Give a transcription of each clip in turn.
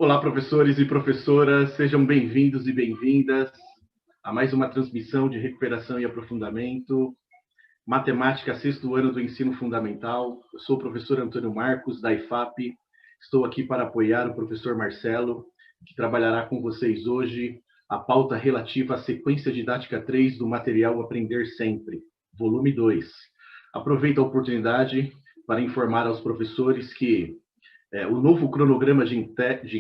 Olá, professores e professoras, sejam bem-vindos e bem-vindas a mais uma transmissão de recuperação e aprofundamento, matemática, sexto ano do ensino fundamental. Eu sou o professor Antônio Marcos, da IFAP, estou aqui para apoiar o professor Marcelo, que trabalhará com vocês hoje a pauta relativa à sequência didática 3 do material Aprender Sempre, volume 2. Aproveito a oportunidade para informar aos professores que o novo cronograma de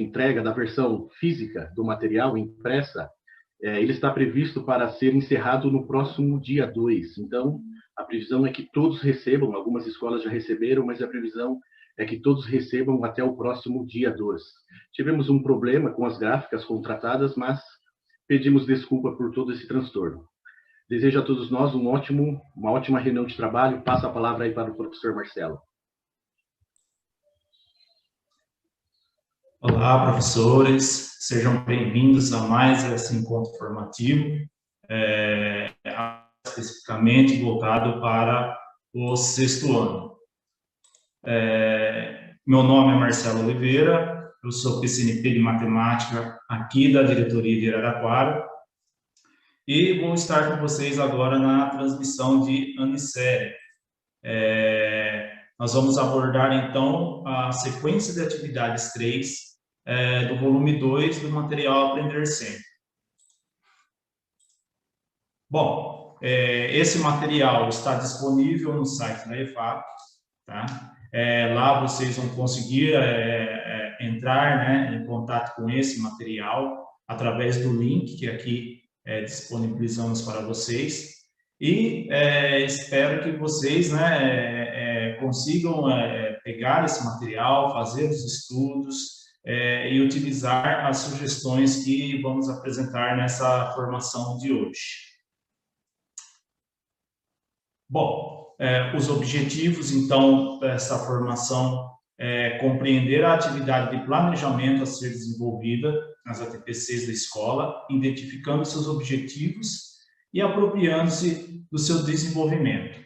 entrega da versão física do material impressa, ele está previsto para ser encerrado no próximo dia 2. Então, a previsão é que todos recebam, algumas escolas já receberam, mas a previsão é que todos recebam até o próximo dia 2. Tivemos um problema com as gráficas contratadas, mas pedimos desculpa por todo esse transtorno. Desejo a todos nós uma ótima reunião de trabalho. Passo a palavra aí para o professor Marcelo. Olá, professores, sejam bem-vindos a mais esse encontro formativo, especificamente voltado para o sexto ano. Meu nome é Marcelo Oliveira, eu sou PCNP de Matemática aqui da diretoria de Araraquara e vou estar com vocês agora na transmissão de ano e série. Nós vamos abordar, então, a sequência de atividades 3 do volume 2 do material Aprender Sempre. Bom, esse material está disponível no site da IFAP, tá? Lá vocês vão conseguir entrar, em contato com esse material através do link que aqui disponibilizamos para vocês. E espero que vocês consigam pegar esse material, fazer os estudos e utilizar as sugestões que vamos apresentar nessa formação de hoje. Bom, os objetivos, então, dessa formação é compreender a atividade de planejamento a ser desenvolvida nas ATPCs da escola, identificando seus objetivos e apropriando-se do seu desenvolvimento.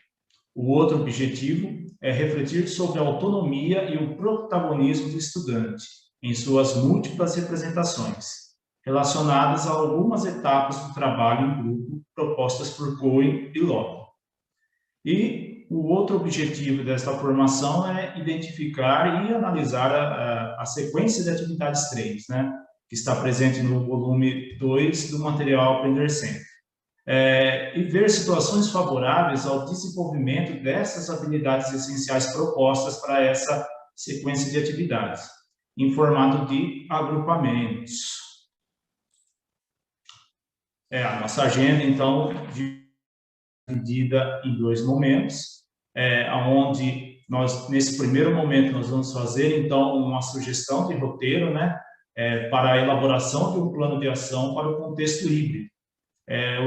O outro objetivo é refletir sobre a autonomia e o protagonismo do estudante em suas múltiplas representações, relacionadas a algumas etapas do trabalho em grupo propostas por Cohen e Lopes. E o outro objetivo desta formação é identificar e analisar a sequência de atividades 3, que está presente no volume 2 do material Aprender Sempre. E ver situações favoráveis ao desenvolvimento dessas habilidades essenciais propostas para essa sequência de atividades, em formato de agrupamentos. A nossa agenda, então, dividida em 2 momentos, onde nesse primeiro momento, nós vamos fazer, então, uma sugestão de roteiro, para a elaboração de um plano de ação para o contexto híbrido,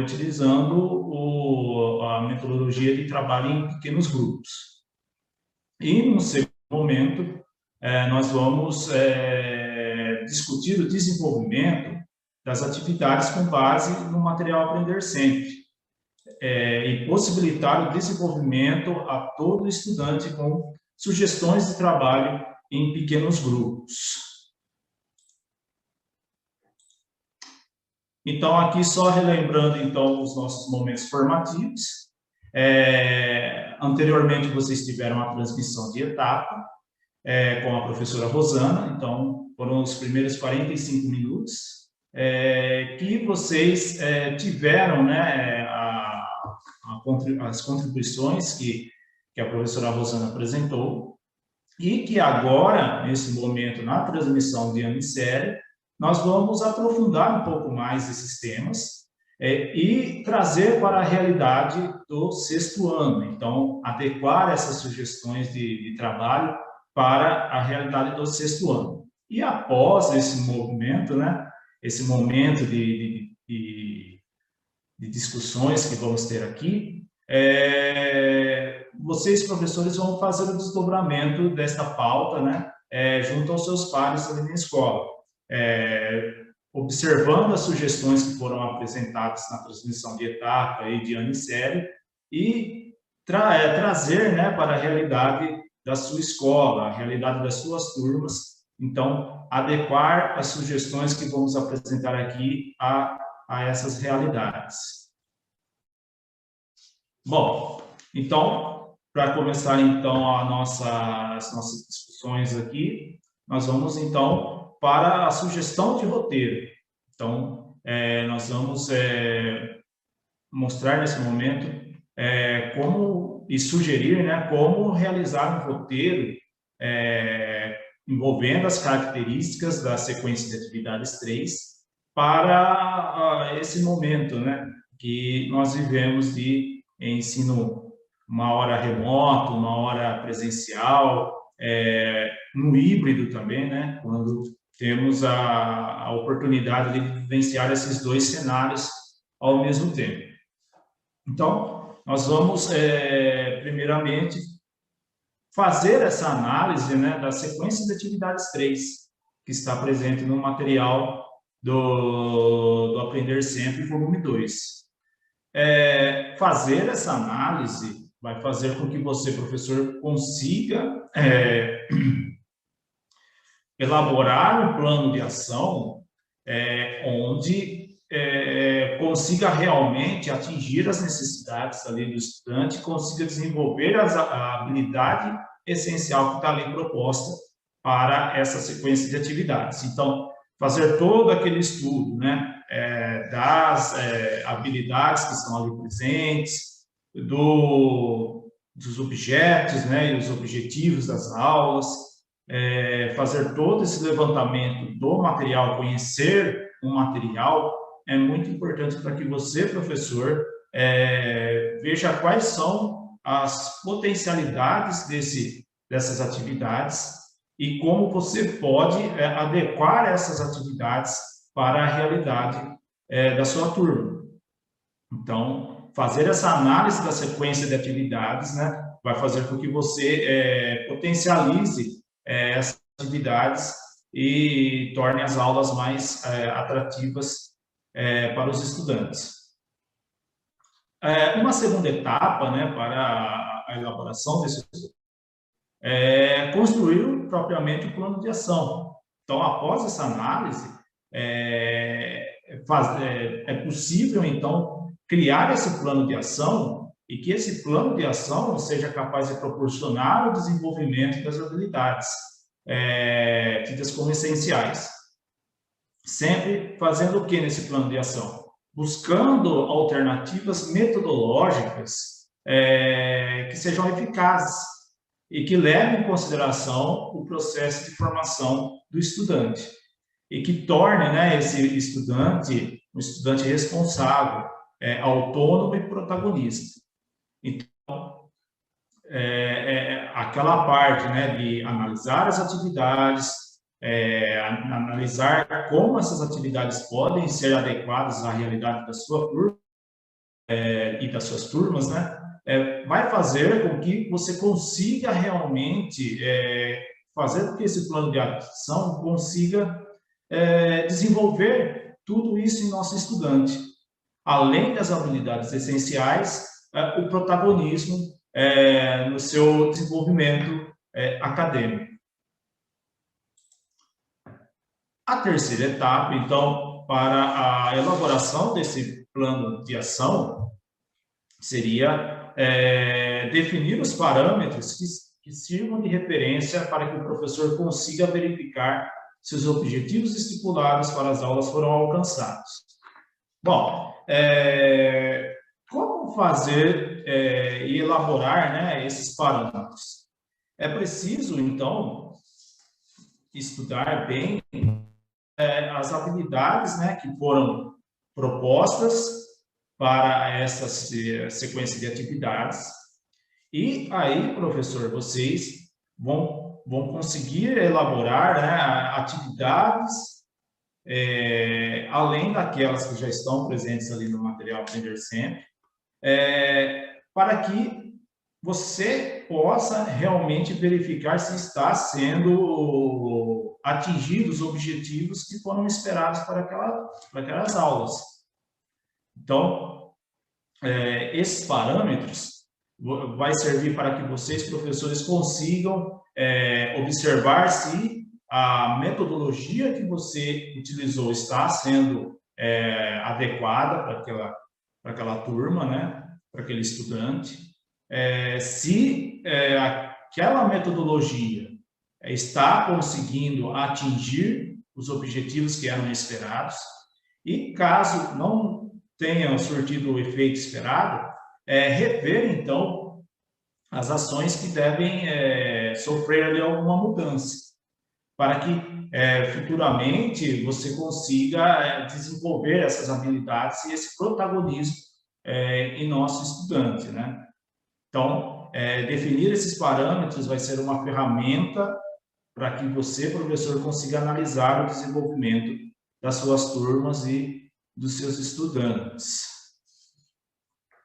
utilizando a metodologia de trabalho em pequenos grupos. E, no segundo momento, nós vamos discutir o desenvolvimento das atividades com base no material Aprender Sempre, e possibilitar o desenvolvimento a todo estudante com sugestões de trabalho em pequenos grupos. Então, aqui só relembrando, então, os nossos momentos formativos. Anteriormente, vocês tiveram a transmissão de etapa com a professora Rosana. Então, foram os primeiros 45 minutos que vocês tiveram, as contribuições que a professora Rosana apresentou, e que agora, nesse momento, na transmissão de ano e série, nós vamos aprofundar um pouco mais esses temas e trazer para a realidade do sexto ano. Então, adequar essas sugestões de trabalho para a realidade do sexto ano. E após esse movimento, esse momento de discussões que vamos ter aqui, vocês, professores, vão fazer o desdobramento desta pauta, junto aos seus pares ali na escola. Observando as sugestões que foram apresentadas na transmissão de etapa e de ano e série, e trazer para a realidade da sua escola, a realidade das suas turmas, então, adequar as sugestões que vamos apresentar aqui a essas realidades. Bom, então, para começar, então, as nossas discussões aqui, nós vamos, então, para a sugestão de roteiro. Então, nós vamos mostrar nesse momento como, e sugerir, né, como realizar um roteiro envolvendo as características da sequência de atividades 3 para esse momento, né, que nós vivemos de ensino uma hora remoto, uma hora presencial, no híbrido também, né, quando temos a oportunidade de vivenciar esses dois cenários ao mesmo tempo. Então, nós vamos, primeiramente, fazer essa análise, né, da sequência de atividades 3, que está presente no material do Aprender Sempre, volume 2. Fazer essa análise vai fazer com que você, professor, consiga elaborar um plano de ação onde consiga realmente atingir as necessidades ali do estudante, consiga desenvolver a habilidade essencial que está ali proposta para essa sequência de atividades. Então, fazer todo aquele estudo, né, das habilidades que estão ali presentes, dos objetos, né, e os objetivos das aulas, fazer todo esse levantamento do material, conhecer o material, é muito importante para que você, professor, veja quais são as potencialidades dessas atividades e como você pode adequar essas atividades para a realidade da sua turma. Então, fazer essa análise da sequência de atividades, né, vai fazer com que você potencialize essas atividades e torne as aulas mais atrativas para os estudantes. Uma segunda etapa, né, para a elaboração desse construir propriamente o plano de ação. Então, após essa análise, é possível, então, criar esse plano de ação e que esse plano de ação seja capaz de proporcionar o desenvolvimento das habilidades tidas como essenciais. Sempre fazendo o que nesse plano de ação? Buscando alternativas metodológicas que sejam eficazes e que levem em consideração o processo de formação do estudante e que torne, né, esse estudante um estudante responsável, autônomo e protagonista. Então, aquela parte, né, de analisar as atividades, analisar como essas atividades podem ser adequadas à realidade da sua turma e das suas turmas, né, vai fazer com que você consiga realmente fazer com que esse plano de ação consiga desenvolver tudo isso em nosso estudante. Além das habilidades essenciais, o protagonismo no seu desenvolvimento acadêmico. A terceira etapa, então, para a elaboração desse plano de ação, seria definir os parâmetros que sirvam de referência para que o professor consiga verificar se os objetivos estipulados para as aulas foram alcançados. Bom, como fazer e elaborar, né, esses parâmetros? É preciso, então, estudar bem as habilidades, né, que foram propostas para essa sequência de atividades. E aí, professor, vocês vão conseguir elaborar, né, atividades além daquelas que já estão presentes ali no material Aprender Sempre, para que você possa realmente verificar se está sendo atingidos os objetivos que foram esperados para aquelas aulas. Então, esses parâmetros vai servir para que vocês, professores, consigam observar se a metodologia que você utilizou está sendo adequada para aquela turma, né? Para aquele estudante. Se aquela metodologia está conseguindo atingir os objetivos que eram esperados, e caso não tenha surtido o efeito esperado, rever, então, as ações que devem sofrer ali alguma mudança, para que futuramente você consiga desenvolver essas habilidades e esse protagonismo em nosso estudante, né? Então, definir esses parâmetros vai ser uma ferramenta para que você, professor, consiga analisar o desenvolvimento das suas turmas e dos seus estudantes.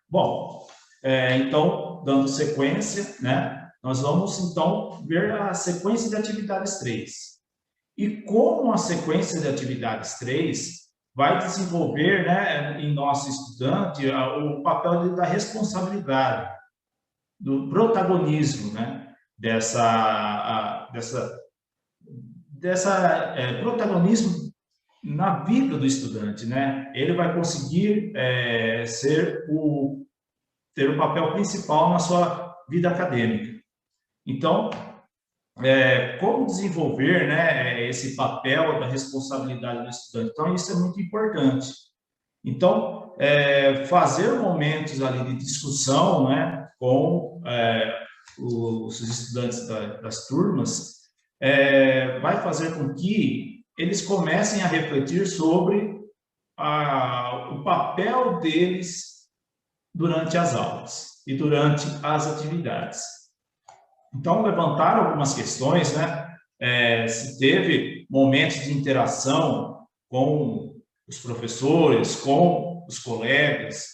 Bom, então, dando sequência, né, nós vamos, então, ver a sequência de atividades 3. E como a sequência de atividades 3 vai desenvolver, né, em nosso estudante o papel da responsabilidade, do protagonismo, né, protagonismo na vida do estudante, né? Ele vai conseguir ter o papel principal na sua vida acadêmica. Então, como desenvolver, né, esse papel da responsabilidade do estudante? Então, isso é muito importante. Então, fazer momentos ali de discussão, né, com os estudantes das turmas, vai fazer com que eles comecem a refletir sobre o papel deles durante as aulas e durante as atividades. Então, levantar algumas questões, né? Se teve momentos de interação com os professores, com os colegas,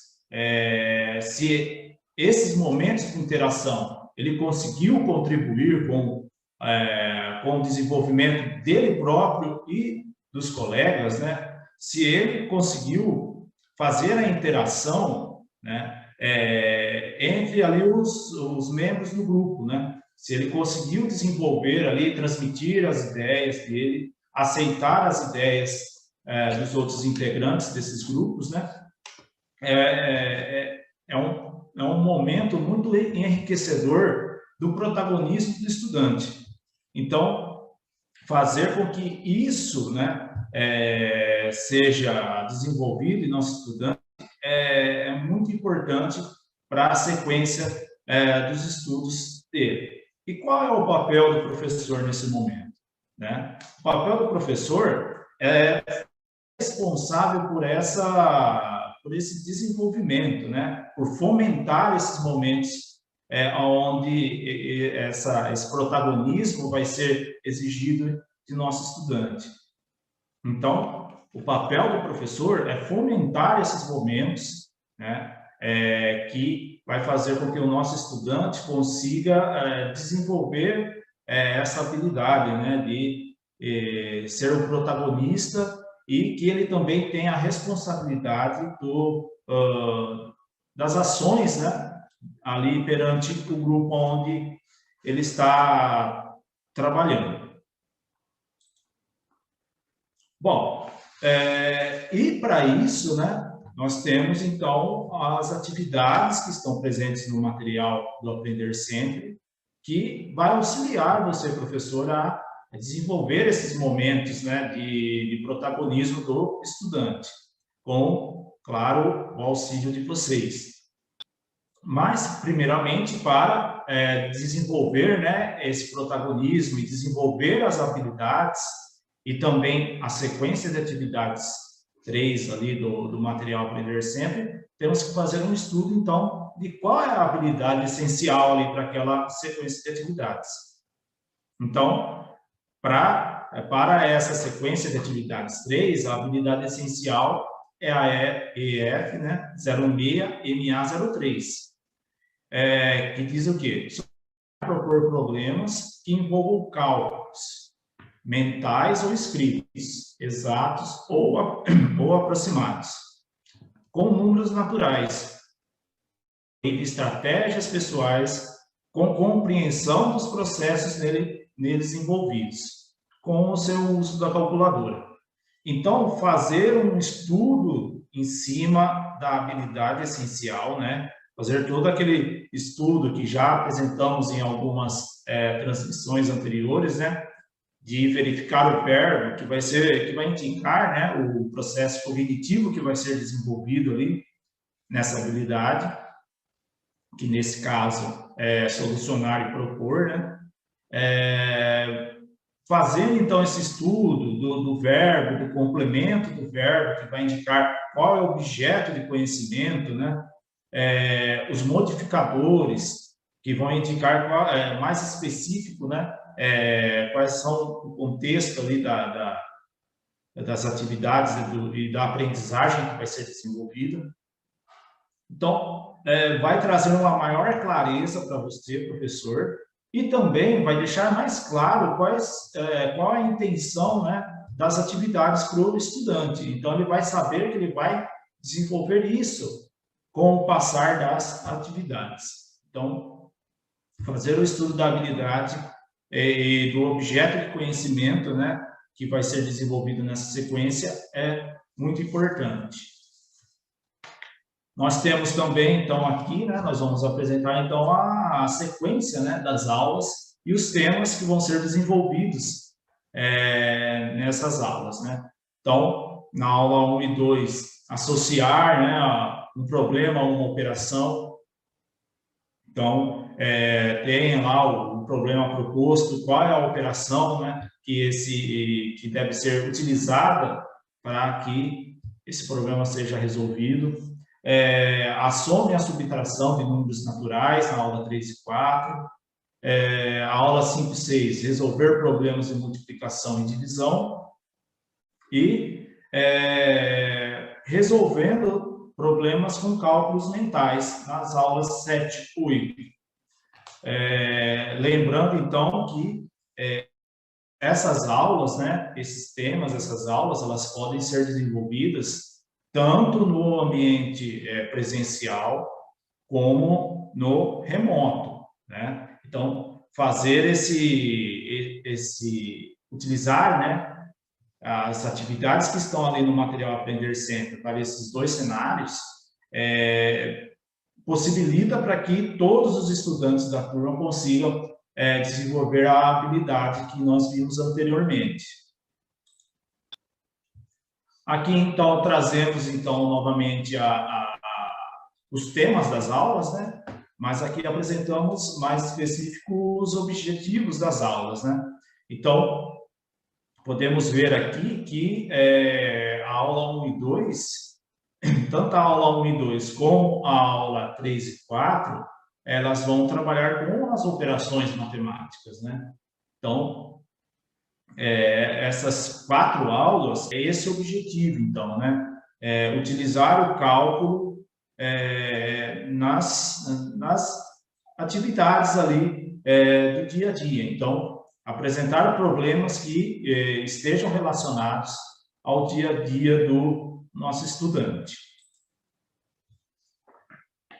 se esses momentos de interação ele conseguiu contribuir com o desenvolvimento dele próprio e dos colegas, né? Se ele conseguiu fazer a interação, né, entre ali os membros do grupo, né? Se ele conseguiu desenvolver ali, transmitir as ideias dele, aceitar as ideias dos outros integrantes desses grupos, né? É um momento muito enriquecedor do protagonismo do estudante. Então, fazer com que isso, né, seja desenvolvido em nosso estudante é muito importante para a sequência dos estudos dele. E qual é o papel do professor nesse momento, né? O papel do professor é responsável por esse desenvolvimento, né? Por fomentar esses momentos onde esse protagonismo vai ser exigido de nosso estudante. Então, o papel do professor é fomentar esses momentos, né? Que vai fazer com que o nosso estudante consiga desenvolver essa habilidade, né? De ser o protagonista e que ele também tenha a responsabilidade das ações, né? Ali perante o grupo onde ele está trabalhando. Bom, e para isso, né, nós temos, então, as atividades que estão presentes no material do Aprender Sempre, que vai auxiliar você, professor, a desenvolver esses momentos, né, de protagonismo do estudante, com, claro, o auxílio de vocês. Mas, primeiramente, para desenvolver, né, esse protagonismo e desenvolver as habilidades e também a sequência de atividades 3 ali do material Aprender Sempre, temos que fazer um estudo, então, de qual é a habilidade essencial ali para aquela sequência de atividades. Então, para essa sequência de atividades 3, a habilidade essencial é a EF, né, 06MA03, que diz o quê? Propor problemas que envolvam cálculos mentais ou escritos, exatos ou aproximados, com números naturais, e estratégias pessoais, com compreensão dos processos neles envolvidos, com o seu uso da calculadora. Então, fazer um estudo em cima da habilidade essencial, né? Fazer todo aquele estudo que já apresentamos em algumas transmissões anteriores, né? De verificar o verbo, que vai indicar, né, o processo cognitivo que vai ser desenvolvido ali nessa habilidade, que nesse caso é solucionar e propor, né? Fazendo então esse estudo do verbo, do complemento do verbo, que vai indicar qual é o objeto de conhecimento, né? Os modificadores, que vão indicar qual, mais específico, né? Quais são o contexto ali das atividades e da aprendizagem que vai ser desenvolvida. Então, vai trazer uma maior clareza para você, professor, e também vai deixar mais claro qual é a intenção, né, das atividades para o estudante. Então, ele vai saber que ele vai desenvolver isso com o passar das atividades. Então, fazer o estudo da habilidade e do objeto de conhecimento, né, que vai ser desenvolvido nessa sequência é muito importante. Nós temos também, então, aqui, né, nós vamos apresentar, então, a sequência, né, das aulas e os temas que vão ser desenvolvidos nessas aulas, né. Então, na aula 1 e 2, associar, né, um problema a uma operação. Então, tem lá o problema proposto, qual é a operação, né, que deve ser utilizada para que esse problema seja resolvido. A soma e a subtração de números naturais, na aula 3 e 4. A aula 5 e 6, resolver problemas de multiplicação e divisão. E resolvendo problemas com cálculos mentais, nas aulas 7 e 8. Lembrando, então, que essas aulas, né, esses temas, essas aulas, elas podem ser desenvolvidas tanto no ambiente presencial como no remoto, né? Então, fazer utilizar, né, as atividades que estão ali no material Aprender Sempre para esses dois cenários, possibilita para que todos os estudantes da turma consigam desenvolver a habilidade que nós vimos anteriormente. Aqui, então, trazemos, então, novamente os temas das aulas, né? Mas aqui apresentamos mais específicos os objetivos das aulas, né? Então, podemos ver aqui que a aula 1 e 2, tanto a aula 1 e 2 como a aula 3 e 4, elas vão trabalhar com as operações matemáticas, né? Então, essas 4 aulas, é esse o objetivo, então, né? Utilizar o cálculo nas atividades ali do dia a dia. Então, apresentar problemas que estejam relacionados ao dia a dia do nosso estudante.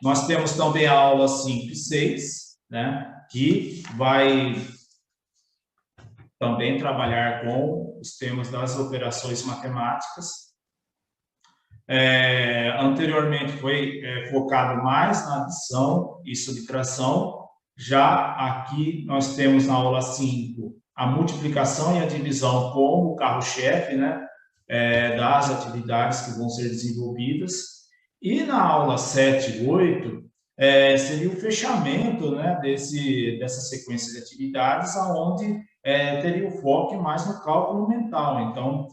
Nós temos também a aula 5 e 6, né, que vai também trabalhar com os temas das operações matemáticas. Anteriormente foi focado mais na adição e subtração. Já aqui nós temos na aula 5 a multiplicação e a divisão como o carro-chefe, né, das atividades que vão ser desenvolvidas. E na aula 7 e 8 seria o fechamento, né, dessa sequência de atividades, onde teria o foco mais no cálculo mental. Então,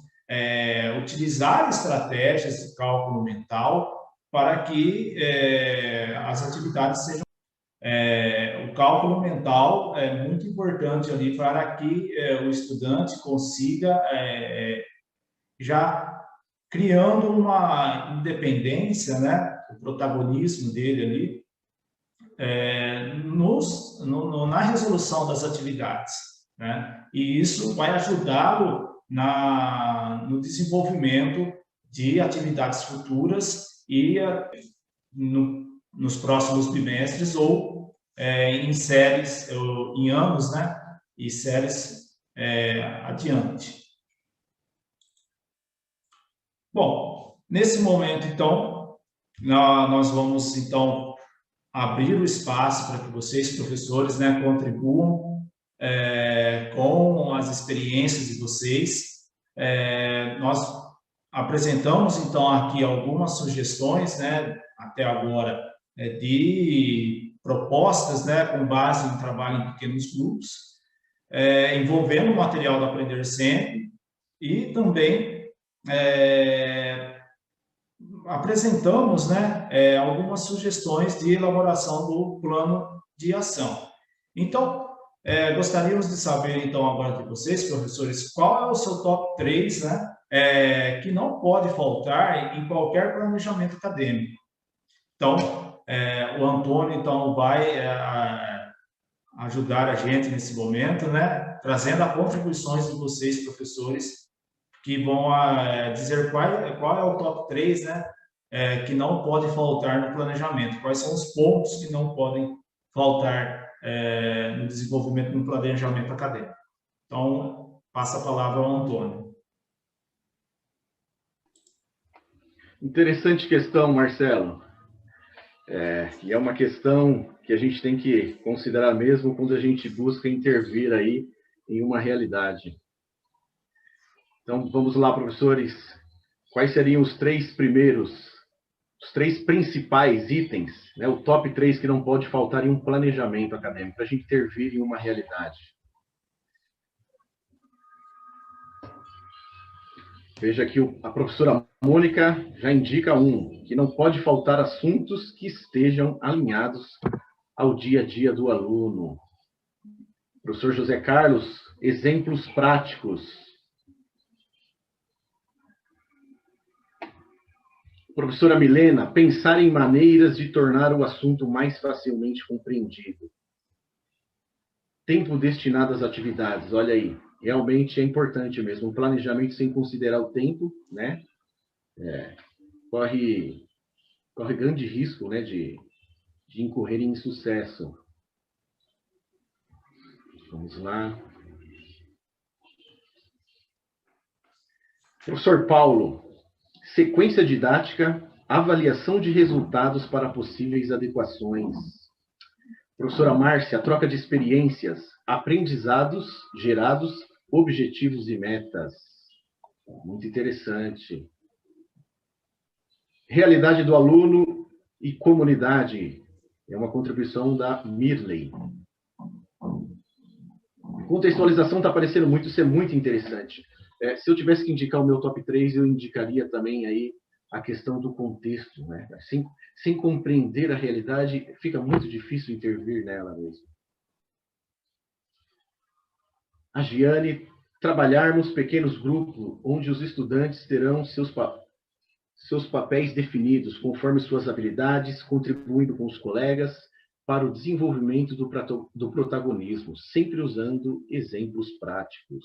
utilizar estratégias de cálculo mental para que as atividades sejam... o cálculo mental é muito importante ali para que o estudante consiga já criando uma independência, né, o protagonismo dele ali na resolução das atividades, né? E isso vai ajudá-lo no desenvolvimento de atividades futuras e nos próximos bimestres ou em séries, em anos, né? E séries adiante. Bom, nesse momento, então, nós vamos, então, abrir o espaço para que vocês, professores, né, contribuam com as experiências de vocês. Nós apresentamos, então, aqui algumas sugestões, né, até agora, de propostas, né, com base em trabalho em pequenos grupos, envolvendo o material do Aprender Sempre e também apresentamos, né, algumas sugestões de elaboração do plano de ação. Então, gostaríamos de saber, então, agora de vocês, professores, qual é o seu top 3, né, que não pode faltar em qualquer planejamento acadêmico. Então, o Antônio, então, vai ajudar a gente nesse momento, né, trazendo as contribuições de vocês, professores, que vão dizer qual é o top 3, né, que não pode faltar no planejamento, quais são os pontos que não podem faltar no desenvolvimento do planejamento acadêmico. Então, passa a palavra ao Antônio. Interessante questão, Marcelo. E é uma questão que a gente tem que considerar mesmo quando a gente busca intervir aí em uma realidade. Então, vamos lá, professores. Quais seriam os 3 primeiros, os 3 principais itens, né, o top 3 que não pode faltar em um planejamento acadêmico, para a gente intervir em uma realidade? Veja que a professora Mônica já indica que não pode faltar assuntos que estejam alinhados ao dia a dia do aluno. Professor José Carlos, exemplos práticos. Professora Milena, pensar em maneiras de tornar o assunto mais facilmente compreendido. Tempo destinado às atividades, olha aí. Realmente é importante mesmo. Um planejamento sem considerar o tempo, né? Corre grande risco, né, de incorrer em insucesso. Vamos lá. Professor Paulo, sequência didática, avaliação de resultados para possíveis adequações. Professora Márcia, troca de experiências, aprendizados gerados, objetivos e metas. Muito interessante. Realidade do aluno e comunidade. É uma contribuição da Mirley. Contextualização está aparecendo muito, isso é muito interessante. Se eu tivesse que indicar o meu top 3, eu indicaria também aí a questão do contexto, né? Sem compreender a realidade, fica muito difícil intervir nela mesmo. A Giane, trabalharmos pequenos grupos, onde os estudantes terão seus papéis definidos, conforme suas habilidades, contribuindo com os colegas para o desenvolvimento do protagonismo, sempre usando exemplos práticos.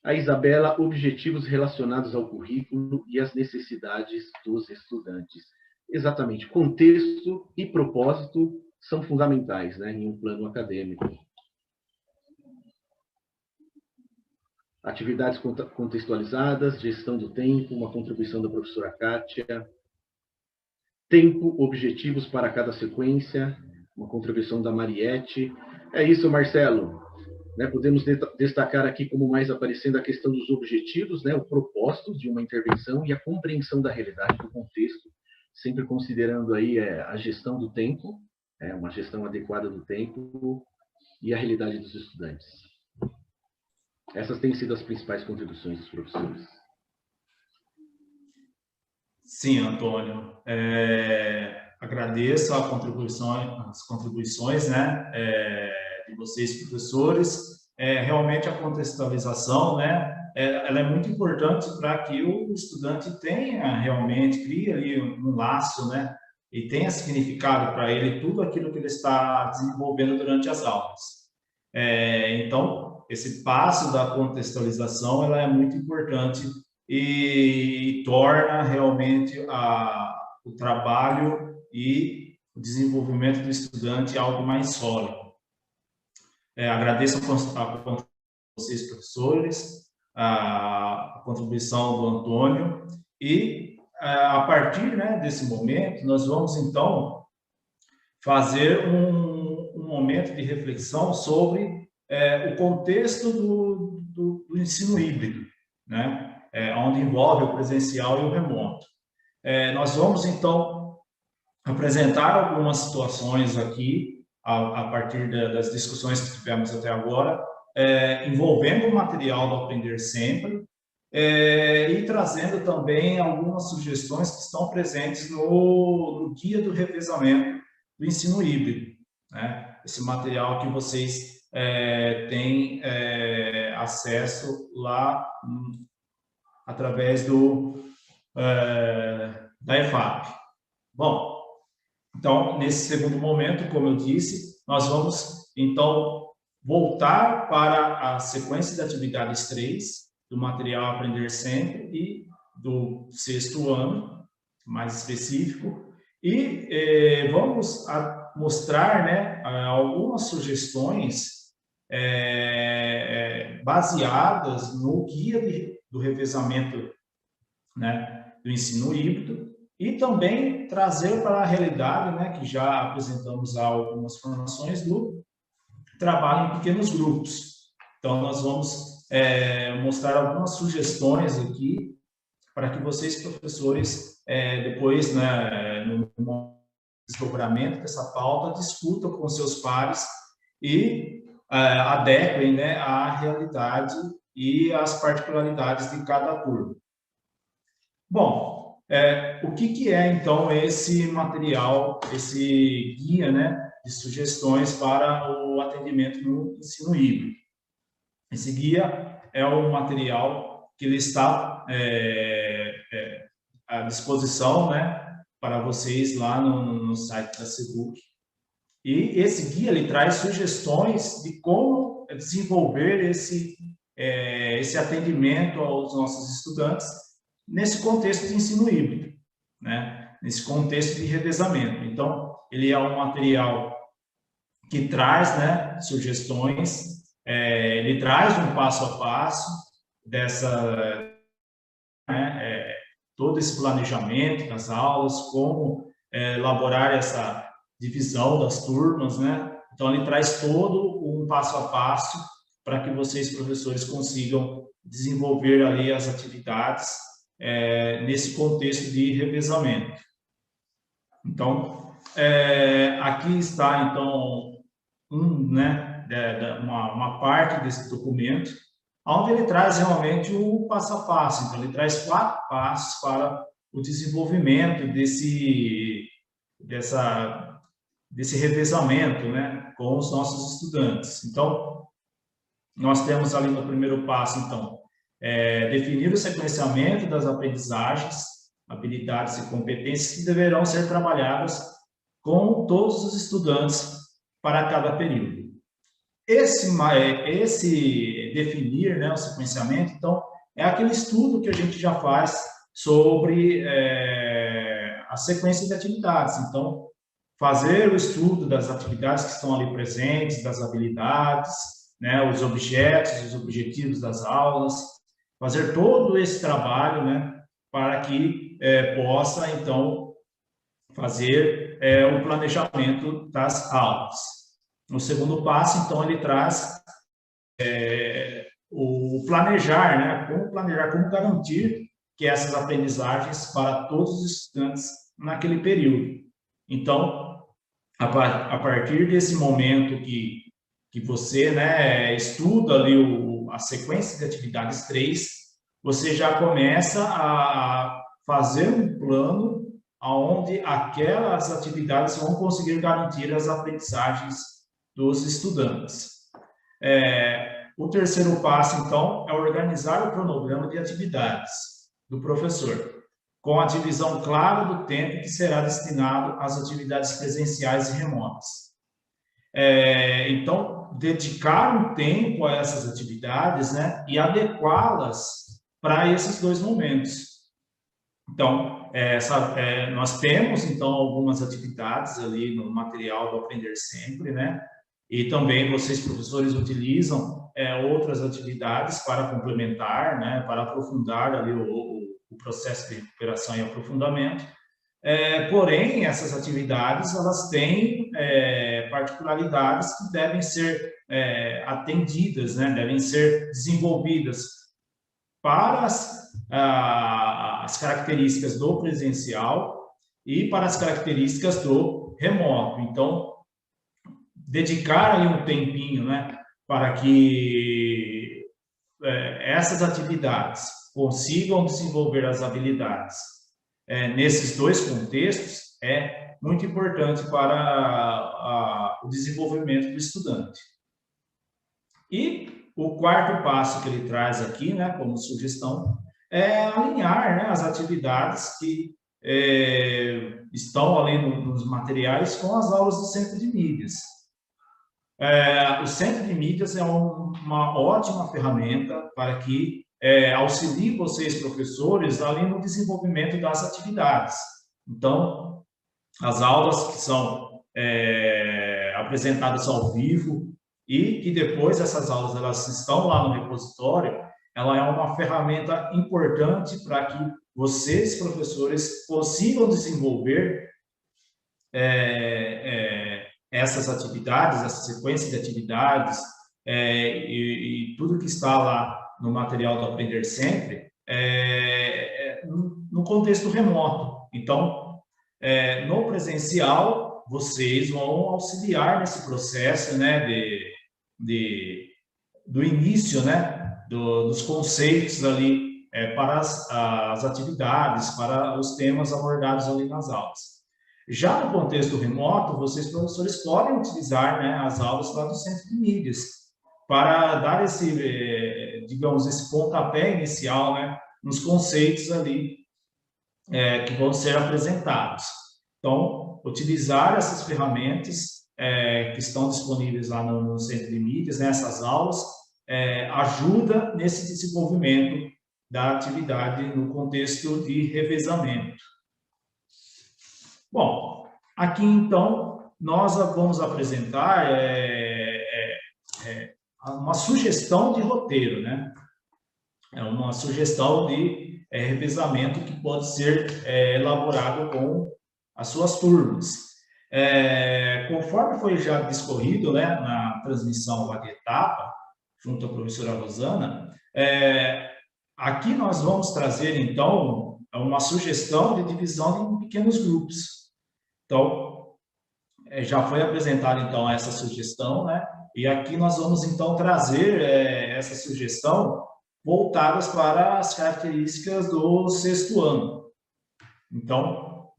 A Isabela, objetivos relacionados ao currículo e às necessidades dos estudantes. Exatamente, contexto e propósito são fundamentais, né, em um plano acadêmico. Atividades contextualizadas, gestão do tempo, uma contribuição da professora Kátia. Tempo, objetivos para cada sequência, uma contribuição da Mariette. É isso, Marcelo. Né, podemos destacar aqui como mais aparecendo a questão dos objetivos, né, o propósito de uma intervenção e a compreensão da realidade do contexto, sempre considerando aí a gestão do tempo, uma gestão adequada do tempo e a realidade dos estudantes. Essas têm sido as principais contribuições dos professores. Sim, Antônio. Agradeço as contribuições, né, de vocês, professores. Realmente a contextualização, né, ela é muito importante para que o estudante tenha realmente, crie ali um laço, né, e tenha significado para ele tudo aquilo que ele está desenvolvendo durante as aulas. Então, esse passo da contextualização, ela é muito importante e torna realmente o trabalho e o desenvolvimento do estudante algo mais sólido. Agradeço a vocês, professores, a contribuição do Antônio, e a partir, né, desse momento, nós vamos, então, fazer um momento de reflexão sobre o contexto do ensino híbrido, né, onde envolve o presencial e o remoto. Nós vamos, então, apresentar algumas situações aqui, a partir das discussões que tivemos até agora, envolvendo o material do Aprender Sempre, e trazendo também algumas sugestões que estão presentes no Guia do Revezamento do Ensino Híbrido, né? Esse material que vocês têm acesso lá através da EFAP. Bom, então, nesse segundo momento, como eu disse, nós vamos, então, voltar para a sequência de atividades 3, do material Aprender Sempre e do 6º ano, mais específico, e vamos mostrar, né, algumas sugestões baseadas no guia do revezamento, né, do ensino híbrido, e também trazer para a realidade, né, que já apresentamos algumas formações do trabalho em pequenos grupos. Então, nós vamos mostrar algumas sugestões aqui para que vocês, professores, depois, né, no desdobramento dessa pauta, discutam com seus pares e adequem, né, à realidade e às particularidades de cada turma. Bom, o que é, então, esse material, esse guia, né, de sugestões para o atendimento no ensino híbrido? Esse guia é um material que ele está à disposição, né, para vocês lá no site da SEDUC. E esse guia ele traz sugestões de como desenvolver esse atendimento aos nossos estudantes nesse contexto de ensino híbrido, né? Nesse contexto de revezamento. Então, ele é um material que traz, né, sugestões, ele traz um passo a passo todo esse planejamento das aulas, como elaborar essa divisão das turmas, né? Então, ele traz todo um passo a passo para que vocês, professores, consigam desenvolver ali as atividades nesse contexto de revezamento. Então, aqui está, então, uma parte desse documento, onde ele traz realmente o passo a passo. Então, ele traz 4 passos para o desenvolvimento desse revezamento, né, com os nossos estudantes. Então, nós temos ali no primeiro passo, então, definir o sequenciamento das aprendizagens, habilidades e competências que deverão ser trabalhadas com todos os estudantes para cada período. Esse definir, né, o sequenciamento, então, é aquele estudo que a gente já faz sobre a sequência de atividades. Então, fazer o estudo das atividades que estão ali presentes, das habilidades, né, os objetos, os objetivos das aulas, fazer todo esse trabalho, né, para que possa, então, fazer o planejamento das aulas. No segundo passo, então, ele traz o planejar, né, como planejar, como garantir que essas aprendizagens para todos os estudantes naquele período. Então, a partir desse momento que você, né, estuda ali a sequência de atividades 3, você já começa a fazer um plano onde aquelas atividades vão conseguir garantir as aprendizagens dos estudantes. O terceiro passo, então, é organizar o cronograma de atividades do professor, com a divisão clara do tempo que será destinado às atividades presenciais e remotas. Então, dedicar um tempo a essas atividades, né, e adequá-las para esses 2 momentos. Então, nós temos, então, algumas atividades ali no material do Aprender Sempre, né, E também vocês, professores, utilizam outras atividades para complementar, né, para aprofundar ali o processo de recuperação e aprofundamento. Porém, essas atividades, elas têm particularidades que devem ser atendidas, né, devem ser desenvolvidas para as características do presencial e para as características do remoto. Então, dedicar ali um tempinho, né, para que essas atividades consigam desenvolver as habilidades nesses dois contextos é muito importante para o desenvolvimento do estudante. E o quarto passo que ele traz aqui, né, como sugestão, é alinhar, né, as atividades que estão ali nos materiais com as aulas do Centro de Mídias. O Centro de Mídias é uma ótima ferramenta para que auxilie vocês, professores, ali no desenvolvimento das atividades. Então, as aulas que são apresentadas ao vivo e que depois essas aulas elas estão lá no repositório, ela é uma ferramenta importante para que vocês, professores, consigam desenvolver essas atividades, essa sequência de atividades e tudo que está lá no material do Aprender Sempre no contexto remoto. Então, no presencial, vocês vão auxiliar nesse processo, né, do início, né, dos conceitos ali para as atividades, para os temas abordados ali nas aulas. Já no contexto remoto, vocês, professores, podem utilizar, né, as aulas lá do Centro de Mídias para dar esse, digamos, esse pontapé inicial, né, nos conceitos ali que vão ser apresentados. Então, utilizar essas ferramentas que estão disponíveis lá no Centro de Mídias, nessas aulas, ajuda nesse desenvolvimento da atividade no contexto de revezamento. Bom, aqui então nós vamos apresentar uma sugestão de roteiro, né? É uma sugestão de revezamento que pode ser elaborado com as suas turmas. Conforme foi já discorrido, né, na transmissão lá de etapa, junto à professora Rosana, aqui nós vamos trazer então uma sugestão de divisão em pequenos grupos. Então, já foi apresentada então essa sugestão, né? E aqui nós vamos então trazer essa sugestão voltadas para as características do sexto ano. Então,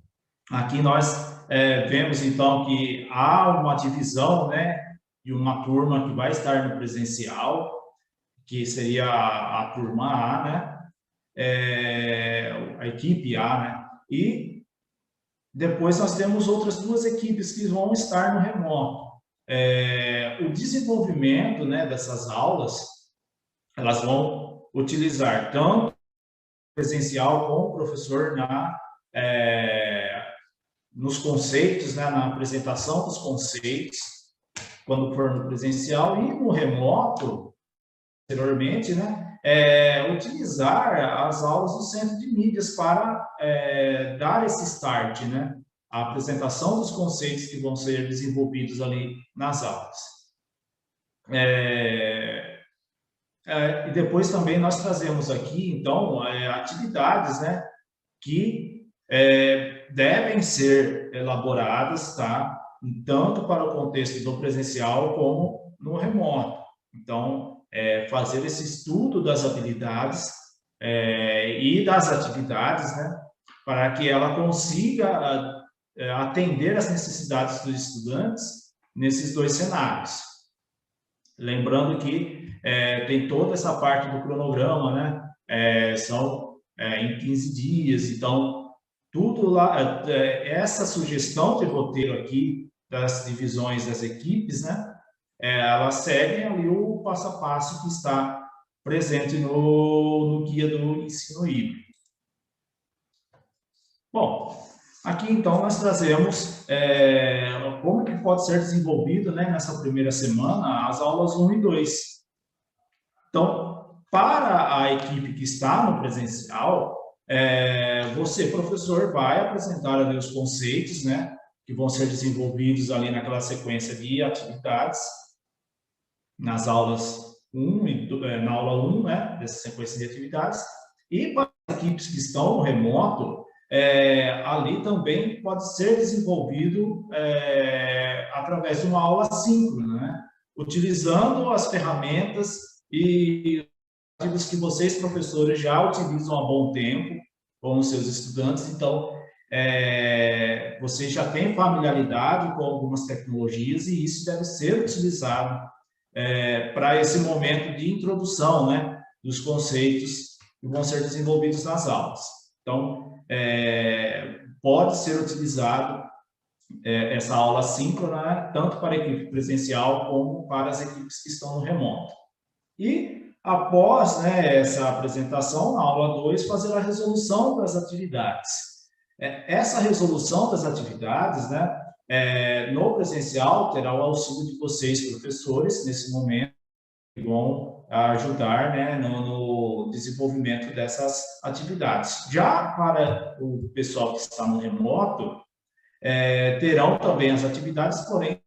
aqui nós vemos então que há uma divisão, né, de uma turma que vai estar no presencial, que seria a turma A, né? A equipe A, né? E depois nós temos outras duas equipes que vão estar no remoto. O desenvolvimento, né, dessas aulas, elas vão utilizar tanto presencial como o professor nos conceitos, né, na apresentação dos conceitos, quando for no presencial, e no remoto, anteriormente, né, utilizar as aulas do Centro de Mídias para dar esse start, né? A apresentação dos conceitos que vão ser desenvolvidos ali nas aulas. E depois também nós trazemos aqui, então, atividades, né, que devem ser elaboradas, tá? Tanto para o contexto do presencial como no remoto. Então, fazer esse estudo das habilidades e das atividades, né, para que ela consiga atender às necessidades dos estudantes nesses dois cenários. Lembrando que tem toda essa parte do cronograma, né, são em 15 dias, então, tudo lá, essa sugestão de roteiro aqui das divisões das equipes, né, elas seguem ali o passo a passo que está presente no guia do ensino híbrido. Bom, Aqui, então, nós trazemos como que pode ser desenvolvido, né, nessa primeira semana, as aulas 1 e 2. Então, para a equipe que está no presencial, você, professor, vai apresentar ali os conceitos, né, que vão ser desenvolvidos ali naquela sequência de atividades, nas aulas 1 na aula 1, né, dessa sequência de atividades. E para as equipes que estão no remoto, ali também pode ser desenvolvido através de uma aula síncrona, né? Utilizando as ferramentas e que vocês, professores, já utilizam há bom tempo com os seus estudantes. Então, vocês já têm familiaridade com algumas tecnologias e isso deve ser utilizado para esse momento de introdução, né, dos conceitos que vão ser desenvolvidos nas aulas. Então, pode ser utilizado essa aula síncrona, né, tanto para a equipe presencial como para as equipes que estão no remoto. E, após, né, essa apresentação, na aula 2, fazer a resolução das atividades. Essa resolução das atividades, né, no presencial, terá o auxílio de vocês, professores, nesse momento, que vão ajudar, né, no desenvolvimento dessas atividades. Já para o pessoal que está no remoto, terão também as atividades, porém,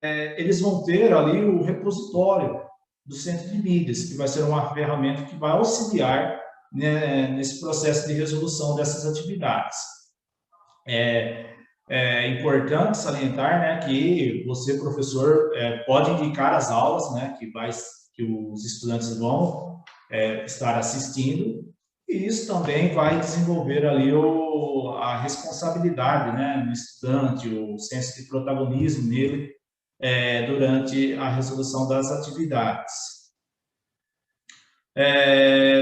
eles vão ter ali o repositório do Centro de Mídias, que vai ser uma ferramenta que vai auxiliar, né, nesse processo de resolução dessas atividades. É importante salientar, né, que você, professor, pode indicar as aulas, né, que os estudantes vão estar assistindo, e isso também vai desenvolver ali a responsabilidade, né, no estudante, o senso de protagonismo nele durante a resolução das atividades.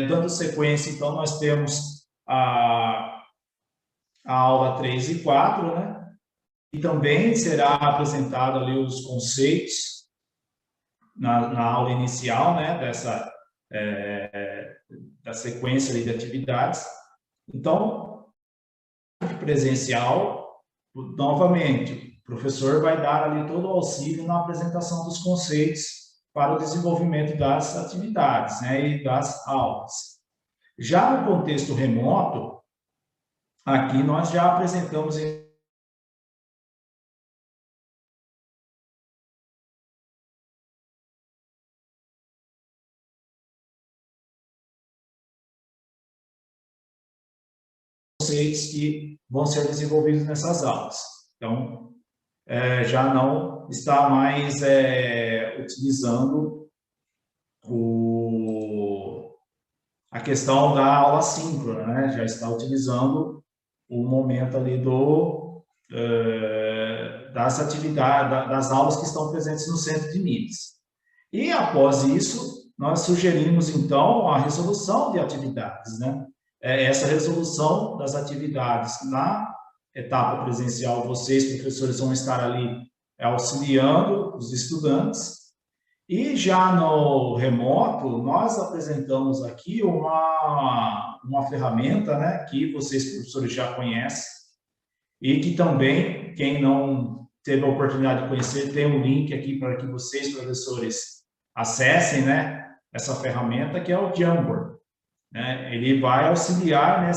Dando sequência, então, nós temos a aula 3 e 4, né? E também será apresentado ali os conceitos na aula inicial, né, da sequência ali de atividades. Então, presencial, novamente, o professor vai dar ali todo o auxílio na apresentação dos conceitos para o desenvolvimento das atividades, né, e das aulas. Já no contexto remoto, aqui nós já apresentamos conceitos que vão ser desenvolvidos nessas aulas. Então, já não está mais utilizando a questão da aula síncrona, né? Já está utilizando o momento ali das atividades, das aulas que estão presentes no Centro de Mídias. E, após isso, nós sugerimos, então, a resolução de atividades, né? Essa resolução das atividades na etapa presencial, vocês, professores, vão estar ali auxiliando os estudantes. E já no remoto, nós apresentamos aqui uma ferramenta, né, que vocês, professores, já conhecem, e que também, quem não teve a oportunidade de conhecer, tem um link aqui para que vocês, professores, acessem, né, essa ferramenta, que é o Jamboard. Né? Ele vai auxiliar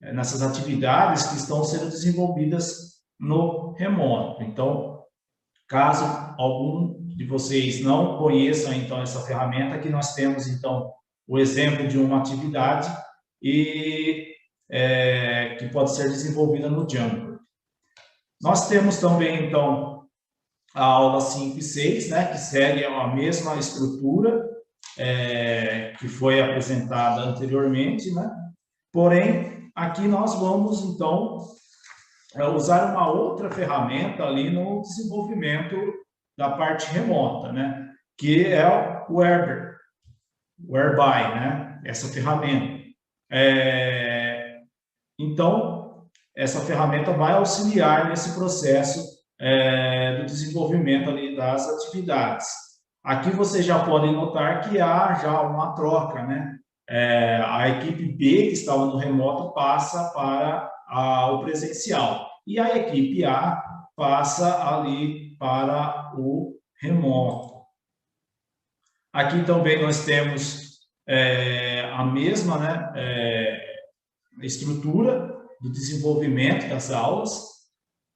nessas atividades que estão sendo desenvolvidas no remoto. Então, caso algum de vocês não conheçam, então, essa ferramenta, aqui nós temos, então, o exemplo de uma atividade que pode ser desenvolvida no Jamboard. Nós temos também, então, a aula 5 e 6, né, que segue a mesma estrutura que foi apresentada anteriormente, né? Porém, aqui nós vamos, então, usar uma outra ferramenta ali no desenvolvimento da parte remota, né? Que é o Whereby, né? Essa ferramenta. Então, essa ferramenta vai auxiliar nesse processo do desenvolvimento ali das atividades. Aqui vocês já podem notar que há já uma troca, né? a equipe B, que estava no remoto, passa para o presencial. E a equipe A passa ali para o remoto. Aqui também nós temos a mesma, né, estrutura do desenvolvimento das aulas,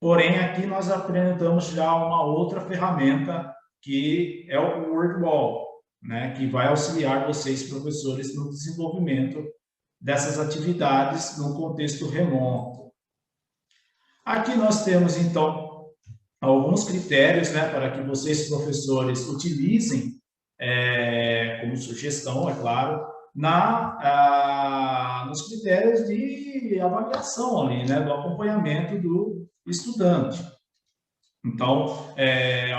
porém aqui nós apresentamos já uma outra ferramenta, que é o WordWall, né, que vai auxiliar vocês, professores, no desenvolvimento dessas atividades no contexto remoto. Aqui nós temos, então, alguns critérios, né, para que vocês, professores, utilizem como sugestão, é claro, nos critérios de avaliação ali, né, do acompanhamento do estudante. Então,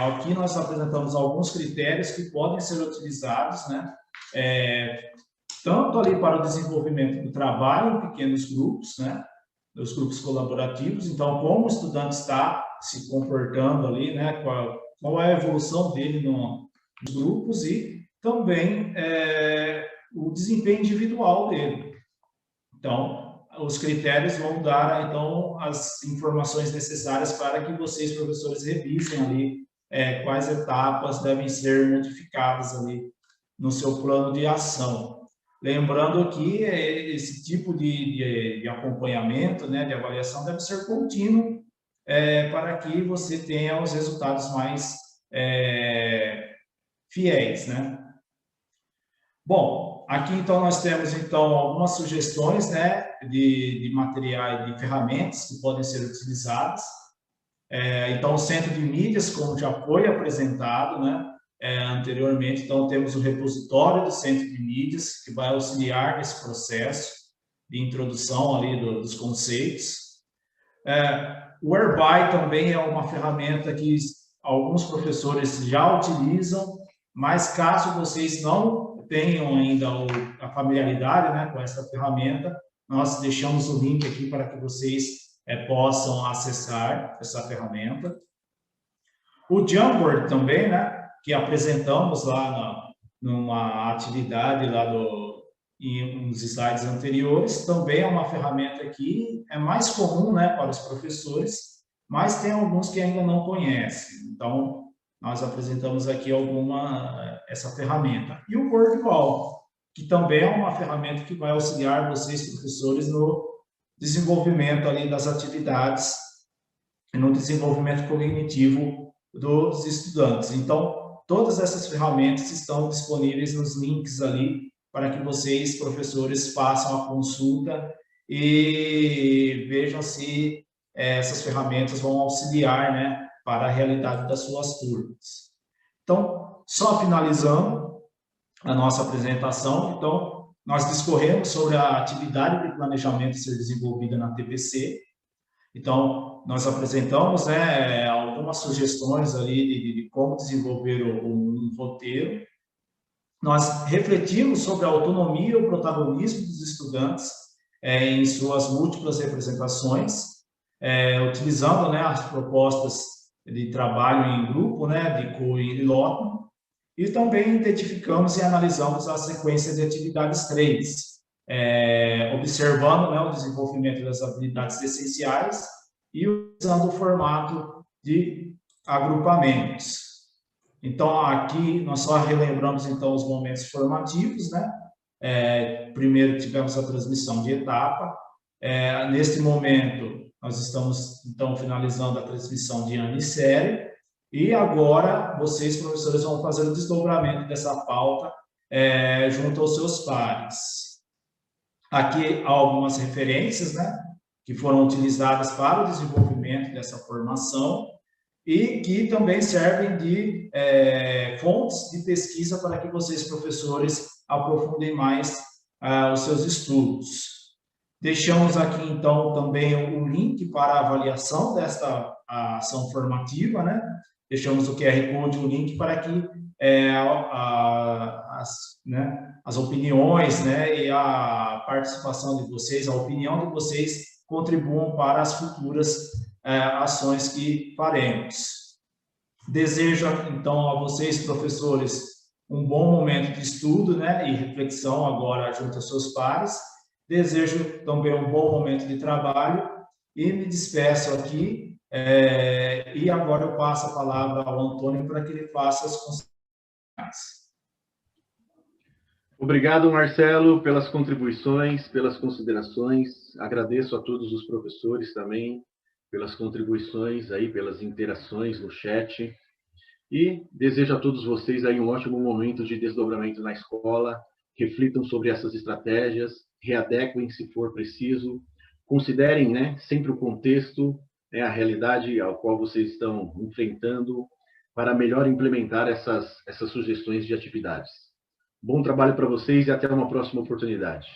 aqui nós apresentamos alguns critérios que podem ser utilizados, né, tanto ali para o desenvolvimento do trabalho em pequenos grupos, né, os grupos colaborativos. Então, como o estudante está se comportando ali, né, qual é a evolução dele nos grupos, e também o desempenho individual dele. Então, os critérios vão dar, então, as informações necessárias para que vocês, professores, revisem ali quais etapas devem ser modificadas ali no seu plano de ação. Lembrando que esse tipo de acompanhamento, né, de avaliação, deve ser contínuo para que você tenha os resultados mais fiéis, né? Bom, aqui então nós temos então algumas sugestões, né, de materiais, de ferramentas que podem ser utilizadas. Então, o centro de mídias, como já foi apresentado, né, anteriormente, então temos o repositório do centro de mídias, que vai auxiliar nesse processo de introdução ali dos conceitos. O Whereby também é uma ferramenta que alguns professores já utilizam, mas caso vocês não tenham ainda a familiaridade, né, com essa ferramenta, nós deixamos o link aqui para que vocês possam acessar essa ferramenta. O Jamboard também, né, que apresentamos lá numa atividade lá em uns slides anteriores, também é uma ferramenta que é mais comum, né, para os professores, mas tem alguns que ainda não conhecem. Então, nós apresentamos aqui essa ferramenta. E o WordWall, que também é uma ferramenta que vai auxiliar vocês, professores, no desenvolvimento ali das atividades e no desenvolvimento cognitivo dos estudantes. Então, todas essas ferramentas estão disponíveis nos links ali para que vocês, professores, façam a consulta e vejam se essas ferramentas vão auxiliar, né, para a realidade das suas turmas. Então, só finalizando a nossa apresentação, então, nós discorremos sobre a atividade de planejamento a ser desenvolvida na TPC. Então, nós apresentamos, né, algumas sugestões ali de como desenvolver um roteiro. Nós refletimos sobre a autonomia e o protagonismo dos estudantes em suas múltiplas representações, utilizando, né, as propostas de trabalho em grupo, né, de Cohen e Lawton, e também identificamos e analisamos a sequência de atividades 3, observando, né, o desenvolvimento das habilidades essenciais e usando o formato de agrupamentos. Então, aqui nós só relembramos então os momentos formativos, né? Primeiro tivemos a transmissão de etapa. Neste momento, nós estamos, então, finalizando a transmissão de ano e série, e agora vocês, professores, vão fazer o desdobramento dessa pauta junto aos seus pares. Aqui há algumas referências, né, que foram utilizadas para o desenvolvimento dessa formação e que também servem de fontes de pesquisa para que vocês, professores, aprofundem mais os seus estudos. Deixamos aqui, então, também o link para a avaliação desta ação formativa, né? Deixamos o QR Code, o link para que as opiniões, né, e a participação de vocês, a opinião de vocês, contribuam para as futuras ações que faremos. Desejo, então, a vocês, professores, um bom momento de estudo, né, e reflexão agora junto aos seus pares. Desejo também um bom momento de trabalho e me despeço aqui. E agora eu passo a palavra ao Antônio para que ele faça as considerações. Obrigado, Marcelo, pelas contribuições, pelas considerações. Agradeço a todos os professores também pelas contribuições aí, pelas interações no chat. E desejo a todos vocês aí um ótimo momento de desdobramento na escola. Reflitam sobre essas estratégias, readequem se for preciso, considerem, né, sempre o contexto, né, a realidade ao qual vocês estão enfrentando, para melhor implementar essas sugestões de atividades. Bom trabalho para vocês e até uma próxima oportunidade.